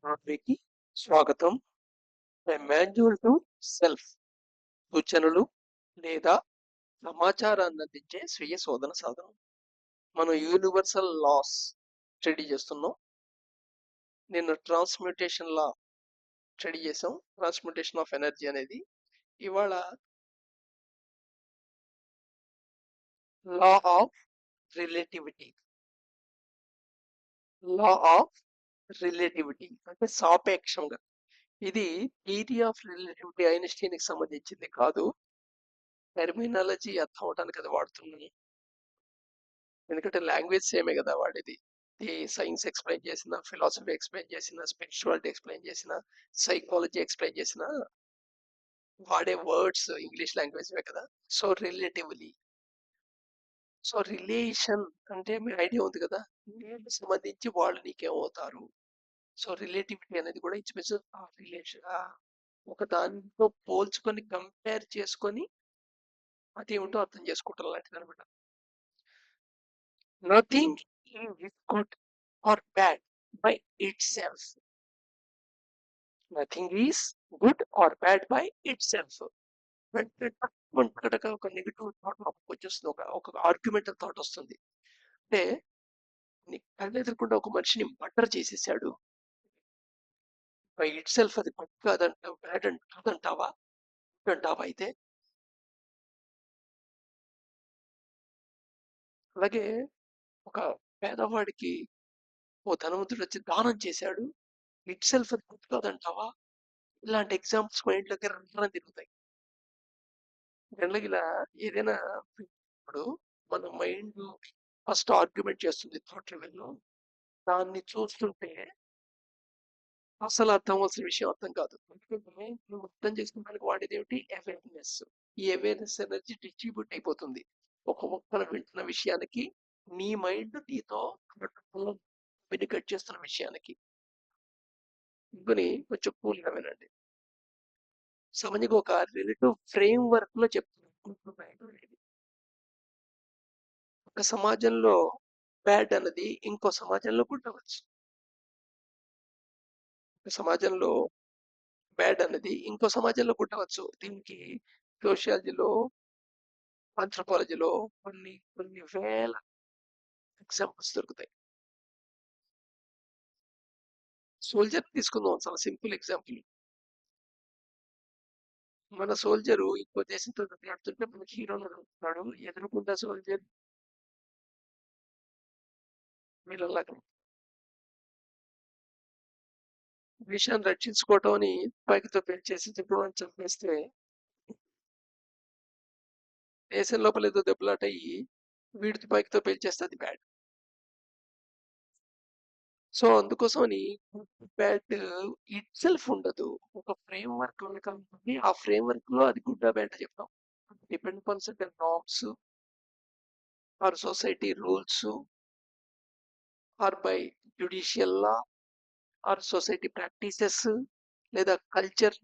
కి స్వాగతం. Manual to self సూచనలు లేదా సమాచారాన్ని అందించే స్వీయ శోధన సాధనం. మనం యూనివర్సల్ లాస్ స్టడీ చేస్తున్నాం. నిన్న ట్రాన్స్మ్యూటేషన్ లా స్టడీ చేసాం. ట్రాన్స్మ్యూటేషన్ ఆఫ్ ఎనర్జీ అనేది. ఇవాళ లా of relativity. Law of relativity అంటే సాపేక్షంగా. ఇది థియరీ ఆఫ్ రిలేటివిటీ ఐన్స్టీన్ కి సంబంధించింది కాదు. టెర్మినాలజీ అర్థం అవడానికి అది వాడుతున్నాను. ఎందుకంటే లాంగ్వేజ్ సేమే కదా వాడేది. ఈ సైన్స్ ఎక్స్ప్లెయిన్ చేసిన, ఫిలాసఫీ ఎక్స్ప్లెయిన్ చేసిన, స్పిరిచువాలిటీ ఎక్స్ప్లెయిన్ చేసిన, సైకాలజీ ఎక్స్ప్లెయిన్ చేసిన వాడే వర్డ్స్ ఇంగ్లీష్ లాంగ్వేజ్ కదా. సో రిలేటివ్లీ, సో రిలేషన్ అంటే మీ ఐడియా ఉంది కదా, నేను సంబంధించి వాళ్ళు నీకేమవుతారు. సో రిలేటివిటీ అనేది కూడా ఇంచుమించు ఆ రిలేషన్ ఒక దానితో పోల్చుకొని కంపేర్ చేసుకొని అదేమిటో అర్థం చేసుకోవటం లాంటిది అనమాట. Nothing is good or bad by it self. Nothing is good or bad by it self. వెంటనే ఒక నెగిటివ్ థాట్ వచ్చేస్తుంది, ఒక ఆర్గ్యుమెంటల్ థాట్ వస్తుంది. అంటే నీ కళ్ళు ఎదురకుండా ఒక మనిషిని మర్డర్ చేసేసాడు, బై ఇట్ సెల్ఫ్ అది గుడ్ కాదంటావు, బ్యాడ్ కాదంటావా అంటావా? అయితే అలాగే ఒక పేదవాడికి ఓ ధనవంతుడు వచ్చి దానం చేశాడు, ఇట్ సెల్ఫ్ అది గుడ్ కాదంటావా? ఇలాంటి ఎగ్జాంపుల్స్ మైండ్ లోకి రన్ తిరుగుతాయి. జనరల్గా ఇలా ఏదైనా ఇప్పుడు మన మైండ్ ఫస్ట్ ఆర్గ్యుమెంట్ చేస్తుంది థాట్ లెవెల్లో. దాన్ని చూస్తుంటే అసలు అర్థం అవ్వాల్సిన విషయం అర్థం కాదు. ఎందుకంటే నువ్వు అర్థం చేసుకోవడానికి వాడేది ఏమిటి? అవేర్నెస్. ఈ అవేర్నెస్ ఎనర్జీ డిస్ట్రిబ్యూట్ అయిపోతుంది ఒక ఒక్కరు వింటున్న విషయానికి, నీ మైండ్ నీతో కమ్యూనికేట్ చేస్తున్న విషయానికి. ఇంకొని కొంచెం కూల్గా వినండి. సమన్యకు ఒక రిలేటివ్ ఫ్రేమ్ వర్క్ లో చెప్తున్నాను. ఒక సమాజంలో బ్యాడ్ అన్నది ఇంకో సమాజంలో గుడ్ అవ్వచ్చు. ఒక సమాజంలో బ్యాడ్ అన్నది ఇంకో సమాజంలో గుడ్ అవ్వచ్చు. దీనికి సోషియాలజీలో, ఆంథ్రోపాలజీలో కొన్ని కొన్ని వేల ఎగ్జాంపుల్స్ దొరుకుతాయి. సోల్జర్ తీసుకుందాం, చాలా సింపుల్ ఎగ్జాంపుల్. మన సోల్జరు ఇంకో దేశంతో దెబ్బలాడుతుంటే మనకి హీరోలు అడుగుతున్నాడు, ఎదురుకుండా సోల్జర్ వీళ్ళలాగా దేశాన్ని రక్షించుకోవటం అని పైకితో పెంచేసి దిబ్బని చంపేస్తే దేశం లోపల ఏదో దెబ్బలాట అయ్యి వీడితో పైకితో పేల్చేస్తే అది బ్యాడ్. సో అందుకోసమని బ్యాడ్ ఇట్ సెల్ఫ్ ఉండదు, ఒక ఫ్రేమ్ వర్క్ ఉంది కాబట్టి ఆ ఫ్రేమ్ వర్క్ లో అది గుడ్ బ్యాడ్ చెప్తాం. Depend on certain norms or society rules or by judicial law or society practices లేదా culture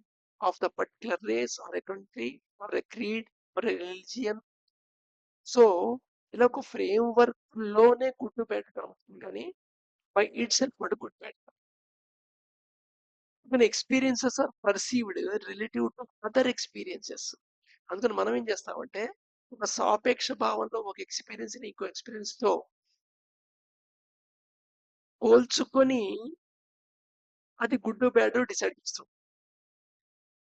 of the particular race or a country or a creed or a religion. So ఇలా ఒక framework లోనే good bad కనబడుతుంది, కానీ by itself good bad. Experiences are perceived relative to other experiences. అందుకని మనం ఏం చేస్తామంటే ఒక సాపేక్ష భావంలో ఒక ఎక్స్పీరియన్స్ ని ఇంకో ఎక్స్పీరియన్స్ తో పోల్చుకొని అది గుడ్ బ్యాడ్ డిసైడ్ చేస్తాం.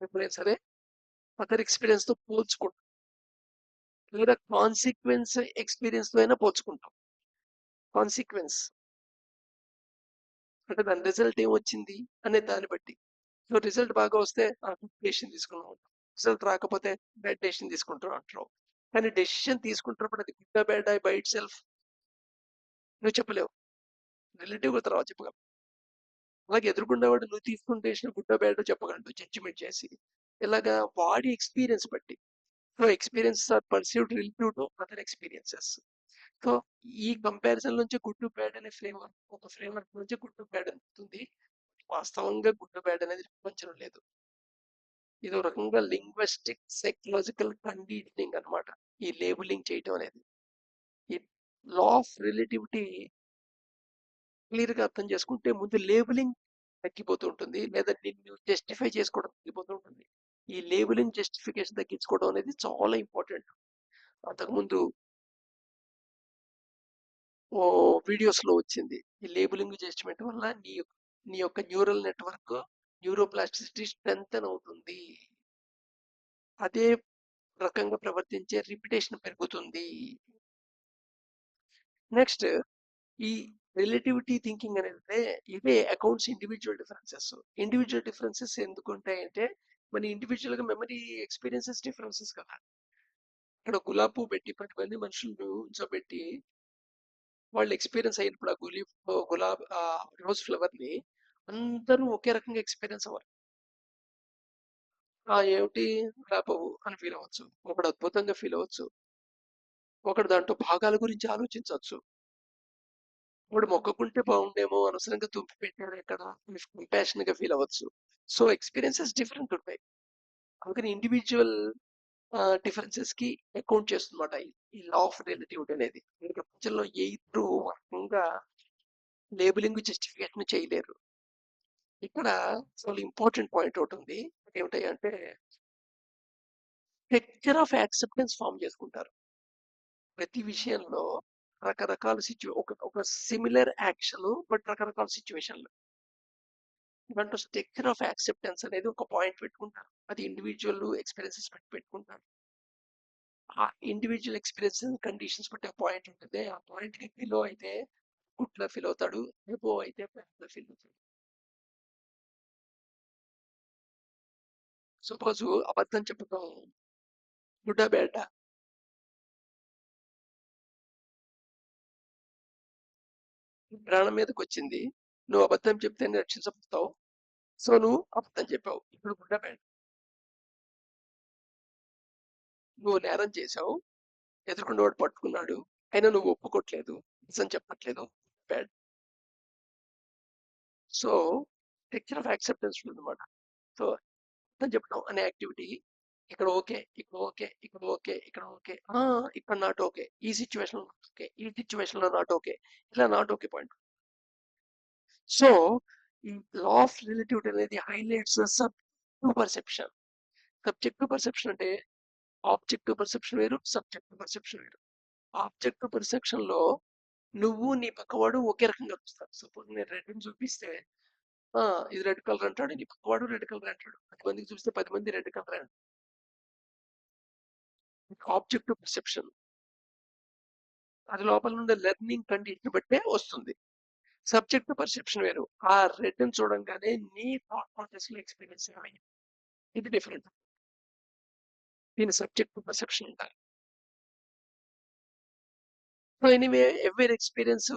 ఎప్పుడైనా సరే అదర్ ఎక్స్పీరియన్స్ తో పోల్చుకుంటాం, లేదా కాన్సిక్వెన్స్ ఎక్స్పీరియన్స్ తో అయినా పోల్చుకుంటాం. కాన్సిక్వెన్స్ అంటే దాని రిజల్ట్ ఏమొచ్చింది అనే దాన్ని బట్టి. సో రిజల్ట్ బాగా వస్తే డెసిషన్ తీసుకున్నాం, రిజల్ట్ రాకపోతే బ్యాడ్ డెసిషన్ తీసుకుంటాం అంటారు. కానీ డెసిషన్ తీసుకుంటున్నప్పుడు అది good bad by it self నువ్వు చెప్పలేవు, రిలేటివ్ గా తర్వాత చెప్పగలవు. అలాగే ఎదుర్కొండేవాడు నువ్వు తీసుకున్న డెసిషన్ గుడ్ బ్యాడ్ చెప్పగలడు జడ్జిమెంట్ చేసి. ఇలాగా వాడి ఎక్స్పీరియన్స్ బట్టి. So experience or perceived relative to other experiences. So ఈ కంపారిజన్ నుంచి గుడ్ బ్యాడ్ అనే ఫ్రేమ్వర్క్, ఒక ఫ్రేమ్వర్క్ నుంచి గుడ్ బ్యాడ్ అవుతుంది. వాస్తవంగా గుడ్ బ్యాడ్ అనేది ప్రపంచంలో లేదు. ఇది ఒక రకంగా లింగ్విస్టిక్ సైకలాజికల్ కండిషనింగ్ అన్నమాట ఈ లేబులింగ్ చేయటం అనేది. ఈ లా ఆఫ్ రిలేటివిటీ క్లియర్ గా అర్థం చేసుకుంటే ముందు లేబులింగ్ తగ్గిపోతూ ఉంటుంది. లేదా నిన్ను జస్టిఫై చేసుకోవడం తగ్గిపోతూ ఉంటుంది. ఈ లేబులింగ్ జస్టిఫికేషన్ తగ్గించుకోవడం అనేది చాలా ఇంపార్టెంట్. అంతకుముందు వీడియోస్‌లో వచ్చింది. ఈ లేబులింగ్ జడ్జ్‌మెంట్ వల్ల నీ యొక్క న్యూరల్ నెట్వర్క్ న్యూరోప్లాస్టిసిటీ స్ట్రెంథెన్ అవుతుంది. అదే రకంగా ప్రవర్తించే రిపిటేషన్ పెరుగుతుంది. నెక్స్ట్ ఈ రిలేటివిటీ థింకింగ్ అనేది ఇవే accounts individual differences. Individual differences ఎందుకు ఉంటాయంటే మన ఇండివిజువల్ గా మెమరీ ఎక్స్పీరియన్సెస్ డిఫరెన్సెస్ కదా. ఇక్కడ గులాబీ పువ్వు పెట్టి 10 మంది మనుషులను ఉంచోబెట్టి వాళ్ళు ఎక్స్పీరియన్స్ అయినప్పుడు ఆ రోజ్ ఫ్లవర్ ని అందరూ ఒకే రకంగా ఎక్స్పీరియన్స్ అవ్వాలి. ఏమిటి గులాబీ పువ్వు అని ఫీల్ అవ్వచ్చు, ఒకడు అద్భుతంగా ఫీల్ అవ్వచ్చు, ఒకడు దాంట్లో భాగాల గురించి ఆలోచించవచ్చు, వాడు మొక్కకుంటే బాగుండేమో అనవసరంగా తుంపి పెట్టాడు ఎక్కడ కంపాషన్ గా ఫీల్ అవ్వచ్చు. సో ఎక్స్పీరియన్సెస్ డిఫరెంట్ ఉంటాయి. అందుకని ఇండివిజువల్ డిఫరెన్సెస్ కి అకౌంట్ చేస్తుందన్నమాట ఈ లా ఆఫ్ రిలేటివిటీ అనేది. ఈ ప్రపంచంలో ఏ ఇద్దరు రకంగా లేబులింగ్ జస్టిఫికేషన్ చేయలేరు. ఇక్కడ చాలా ఇంపార్టెంట్ పాయింట్ ఒకటి ఉంది. ఏమిటాయి అంటే స్ట్రక్చర్ ఆఫ్ యాక్సెప్టెన్స్ ఫామ్ చేసుకుంటారు. ప్రతి విషయంలో రకరకాల ఒక సిమిలర్ యాక్షన్ బట్ రకరకాల సిచ్యువేషన్లు. దాంట్లో స్ట్రక్చర్ ఆఫ్ యాక్సెప్టెన్స్ అనేది ఒక పాయింట్ పెట్టుకుంటారు. అది ఇండివిజువల్ ఎక్స్పీరియన్సెస్ పెట్టుకుంటారు. ఆ ఇండివిజువల్ ఎక్స్పీరియన్సెస్ కండిషన్స్ బట్టి ఆ పాయింట్ ఉంటుంది. ఆ పాయింట్ కి బిలో అయితే గుడ్లా ఫీల్ అవుతాడు, ఎబో అయితే బ్యాడ్గా ఫీల్ అవుతాడు. సపోజ్ అబద్ధం చెప్పుతాం, గుడ్డ బ్యాడ్ ప్రాణం మీదకి వచ్చింది, నువ్వు అబద్ధం చెప్తే రక్షించబడతావు. సో నువ్వు అబద్ధం చెప్పావు, ఇప్పుడు గుడ్డ బ్యాడ్. నువ్వు నేరం చేశావు, ఎదుర్కొన్న వాడు పట్టుకున్నాడు, అయినా నువ్వు ఒప్పుకోవట్లేదు, నిజం చెప్పట్లేదు, bad. So structure of acceptance ఉందన్నమాట. సో అర్థం చెప్పడం అనే యాక్టివిటీ ఇక్కడ ఓకే, ఇక్కడ ఓకే, ఇక్కడ ఓకే, ఇక్కడ ఓకే, ఇక్కడ నాట్ ఓకే, ఈ సిచ్యువేషన్ ఓకే, ఈ సిచ్యువేషన్ లో నాట్ ఓకే, ఇలా నాట్ ఓకే పాయింట్. సో ఈ లా ఆఫ్ రిలేటివిటీ అనేది highlights subjective perception. Subjective perception అంటే ఆబ్జెక్టివ్ పర్సెప్షన్ వేరు, సబ్జెక్టివ్ పర్సెప్షన్ వేరు. ఆబ్జెక్టివ్ పర్సెప్షన్ లో నువ్వు నీ పక్కవాడు ఒకే రకంగా చూస్తారు. సపోజ్ నేను రెడ్ చూపిస్తే ఇది రెడ్ కలర్ అంటాడు, నీ పక్కవాడు రెడ్ కలర్ అంటాడు. 10 మందికి చూస్తే 10 మంది రెడ్ కలర్ అంటాడు. ఆబ్జెక్టివ్ పర్సెప్షన్ అది లోపల ఉండే లెర్నింగ్ కండిషన్ బట్టే వస్తుంది. సబ్జెక్టివ్ పర్సెప్షన్ వేరు. ఆ రెడ్ ని చూడంగానే నీ థాట్ ప్రాసెస్ లో ఎక్స్పీరియన్స్ అయ్యి, ఇది డిఫరెంట్. దీని సబ్జెక్టివ్ పర్సెప్షన్ అంటారు. సో ఎనీవే ఎవరి ఎక్స్పీరియన్స్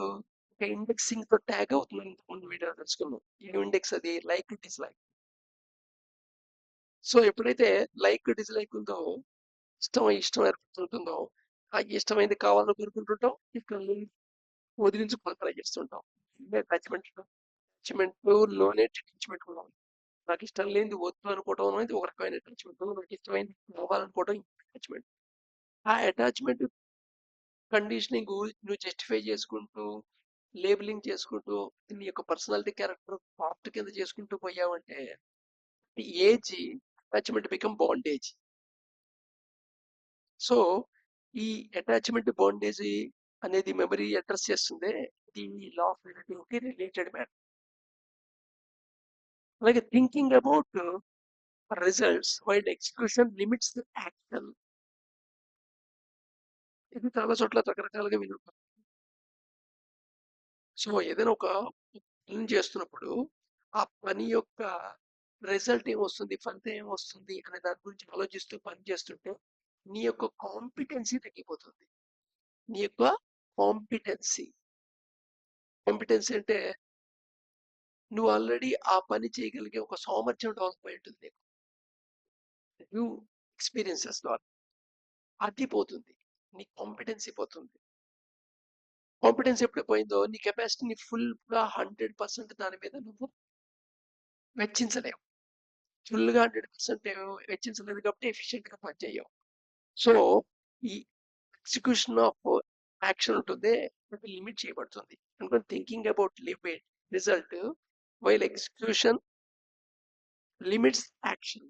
ఒక ఇండెక్సింగ్ తో ట్యాగ్ అవుతుంది. ముందు వీడియో తెలుసుకున్నాం ఈ ఇండెక్స్, అది లైక్ డిస్లైక్. సో ఎప్పుడైతే లైక్ డిస్లైక్ ఉందో, ఇష్టం ఏర్పడుతుంటుందో, ఆ ఇష్టమైంది కావాలని కోరుకుంటుంటాం, ఇక్కడ వదిలించుకొని ట్రై చేస్తుంటాం. అటాచ్మెంట్ లోనే అటాచ్మెంట్ కూడా ఉంది. నాకు ఇష్టం లేనిది వద్దు అనుకోవడం అనేది ఒక రకమైన అటాచ్మెంట్, నాకు ఇష్టమైనది కావాలనుకోవడం అటాచ్మెంట్. ఆ అటాచ్మెంట్ కండిషనింగ్ నువ్వు జస్టిఫై చేసుకుంటూ, లేబులింగ్ చేసుకుంటూ, నీ యొక్క పర్సనాలిటీ క్యారెక్టర్ పార్ట్ కింద చేసుకుంటూ పోయావంటే as attachment become bondage. So ఈ అటాచ్మెంట్ బాండేజ్ అనేది మెమరీ అడ్రస్ చేస్తుంది. ఇది law of relativity related matter. అలాగే thinking about results while execution limits the action. ఇది చాలా చోట్ల రకరకాలుగా వినుంటాం. సో ఏదైనా ఒక పని చేస్తున్నప్పుడు ఆ పని యొక్క రిజల్ట్ ఏమొస్తుంది, ఫలితం ఏమొస్తుంది అనే దాని గురించి ఆలోచిస్తూ పని చేస్తుంటే నీ యొక్క కాంపిటెన్సీ తగ్గిపోతుంది. నీ యొక్క కాంపిటెన్సీ కాంపిటెన్సీ అంటే నువ్వు ఆల్రెడీ ఆ పని చేయగలిగే ఒక సామర్థ్యం డెవలప్ అయి ఉంటుంది న్యూ ఎక్స్పీరియన్సెస్ ద్వారా. అది పోతుంది, నీ కాంపిటెన్సీ పోతుంది. కాంపిటెన్స్ ఎప్పుడు పోయిందో నీ కెపాసిటీని ఫుల్ గా 100% దాని మీద నువ్వు వెచ్చించలేవు. ఫుల్ గా 100% వెచ్చించలేదు కాబట్టి ఎఫిషియెంట్ గా పనిచేయవు. సో ఈ ఎగ్జిక్యూషన్ ఆఫ్ యాక్షన్ ఉంటుంది, లిమిట్ చేయబడుతుంది. అనుకోని thinking about result while execution limits action.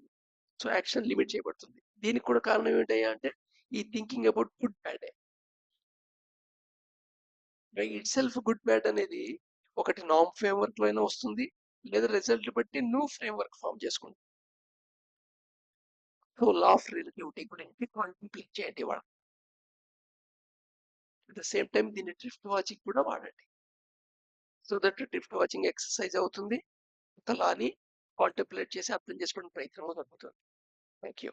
So action limit చేయబడుతుంది. దీనికి కూడా కారణం ఏంటయ్యా అంటే ఈ thinking about good bad by itself good bad అనేది ఒకటి నామ్ ఫ్రేమ్వర్క్ లో అయినా వస్తుంది, లేదా రిజల్ట్ బట్టి నువ్వు ఫ్రేమ్వర్క్ ఫామ్ చేసుకుంటావు. సో లా ఆఫ్ రిలేటివిటీ గురించి కాంటెంప్లేట్ చేయండి వాడు. అట్ ద సేమ్ టైం దీన్ని డ్రిఫ్ట్ వాచింగ్ కూడా వాడండి. So that drift watching exercise అవుతుంది, లాని కాంటెంప్లేట్ చేసి అర్థం చేసుకోవడానికి ప్రయత్నం జరుగుతుంది. Thank you.